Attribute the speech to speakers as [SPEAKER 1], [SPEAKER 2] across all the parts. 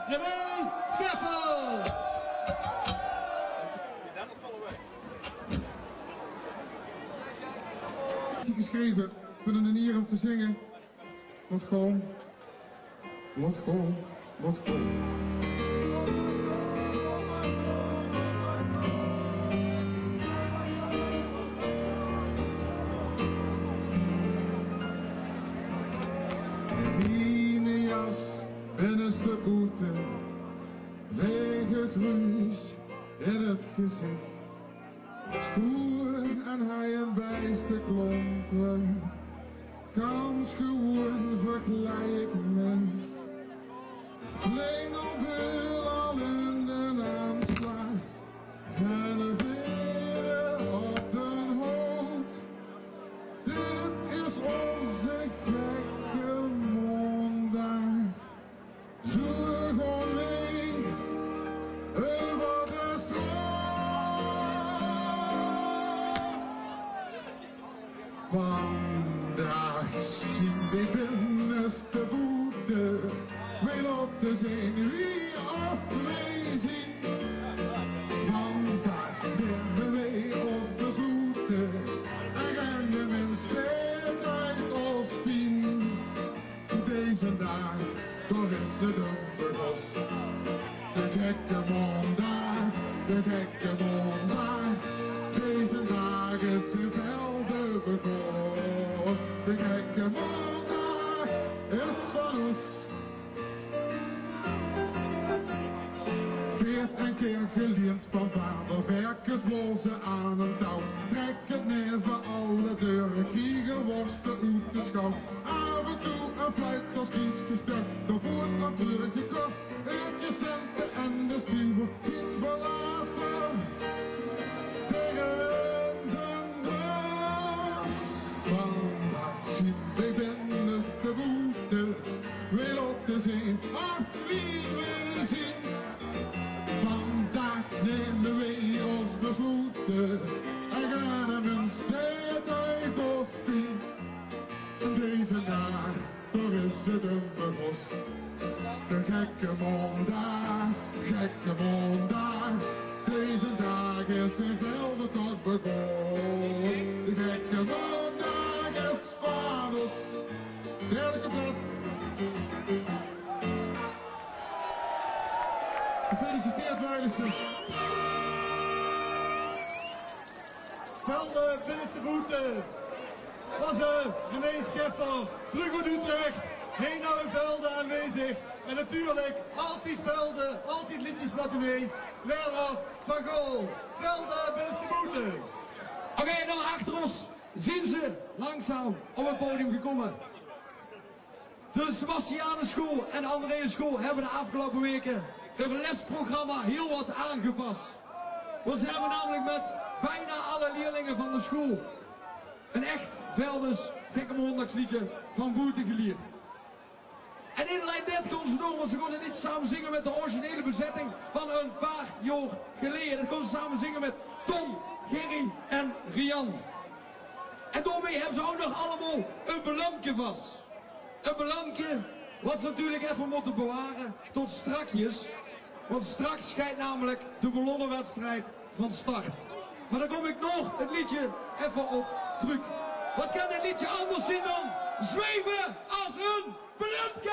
[SPEAKER 1] René Scheffel!
[SPEAKER 2] We zijn nog volle weg.
[SPEAKER 3] Geschreven, kunnen er niet hier om te zingen. Wat gewoon. Wat gewoon. Wat gewoon. Binnenste boete, weggegruis in het gezicht. Stoer en hij een bijste klompen, kans gewoon verklei ik me. Klingelbeul al in de aanslag, en een veren op de hoofd. Dit is onze gekke maandag. Zoek gewoon mee over de straat. Vandaag zien de binnenste voeten wil op te zijn wie of wij zien. Vandaag nemen wij ons besloten en gaan de mensen uit ons team. Deze dag toch is het een begos. De gekke maandag, de gekke maandag. Deze dag is in velden begos. De gekke maandag is van ons. Veert en keer geleerd van vader, werkers blozen aan een touw. Trekken neer van alle deuren, kriegen worsten uit de schouw. Af en toe een fluit als kies gestemd, dan voert natuurlijk gekost. Eurtjes centen en de stuur zien verlaten. Tegen de das. Vandaag zien wij binnenste voeten, wil op te zien of wie we zien. Vandaag nemen wij ons besloten en gaan een strijd uit ons team. Deze dag, toch is het een begos. De gekke maandag, gekke maandag. Deze dag is in velden toch begonnen. De gekke maandag is van ons. Derde couplet. Gefeliciteerd Weidersen.
[SPEAKER 1] Velden, binnenste voeten. Was René Scheffel, terug uit Utrecht. Heen naar de velden aanwezig. En natuurlijk altijd velden, altijd liedjes met u mee. Werner van Gool. Velden, binnenste voeten.
[SPEAKER 4] Oké, en dan achter ons zien ze langzaam op het podium gekomen. De Sebastianenschool en de Andreaschool hebben de afgelopen weken hun lesprogramma heel wat aangepast. Want ze hebben namelijk met bijna alle leerlingen van de school een echt Velders gekke mondagsliedje van Boete geleerd. En in lijn dit kon ze doen, want ze konden niet samen zingen met de originele bezetting van een paar jaar geleden. Dat konden ze samen zingen met Tom, Gerry en Rian. En daarmee hebben ze ook nog allemaal een belampje vast. Een belampje wat ze natuurlijk even moeten bewaren tot strakjes. Want straks schijnt namelijk de ballonnenwedstrijd van start. Maar dan kom ik nog het liedje even op terug. Wat kan dit liedje anders zien dan zweven als een belampje?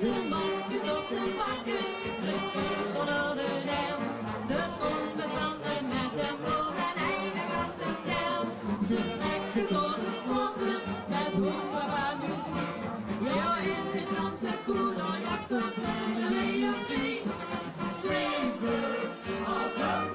[SPEAKER 5] De maskers op de bakkers, het vuur onder de rel. De grondbestanden met een brood en eigen gattentel. Ze trekken door de straten met hoorbaar muziek. Ja, in de Franse koer, dan jacht op de melancholie. Zweven als een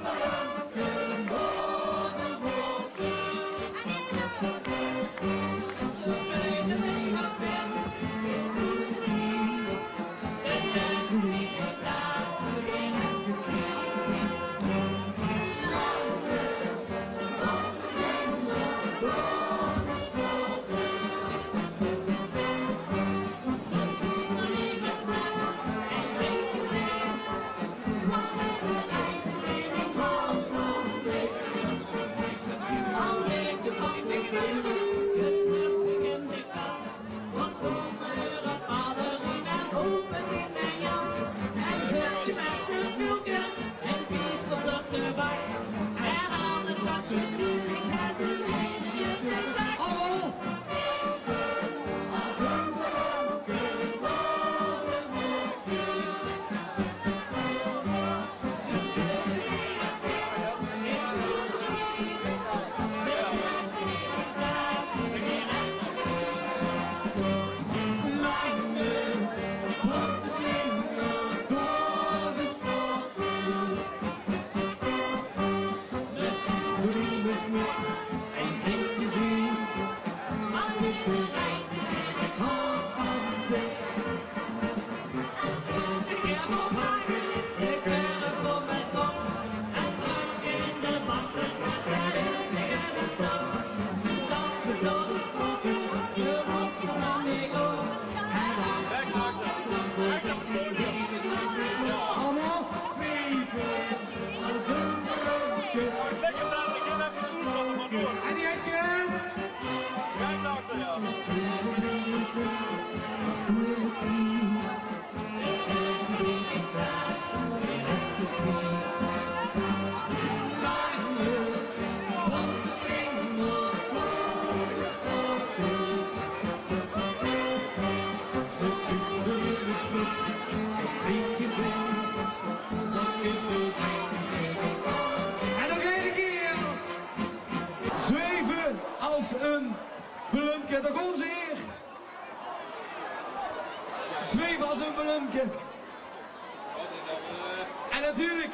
[SPEAKER 4] natuurlijk,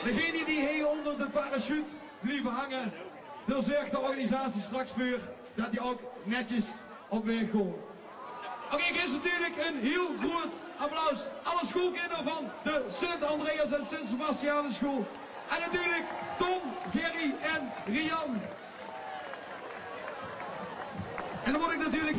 [SPEAKER 4] degene die hier onder de parachute blijven hangen, dan zorgt de organisatie straks voor dat die ook netjes op weg komt. Oké, ik geef natuurlijk een heel groot applaus alle schoolkinderen van de Sint Andreas en Sint Sebastianus school. En natuurlijk Tom, Gerry en Rian. En dan moet ik natuurlijk...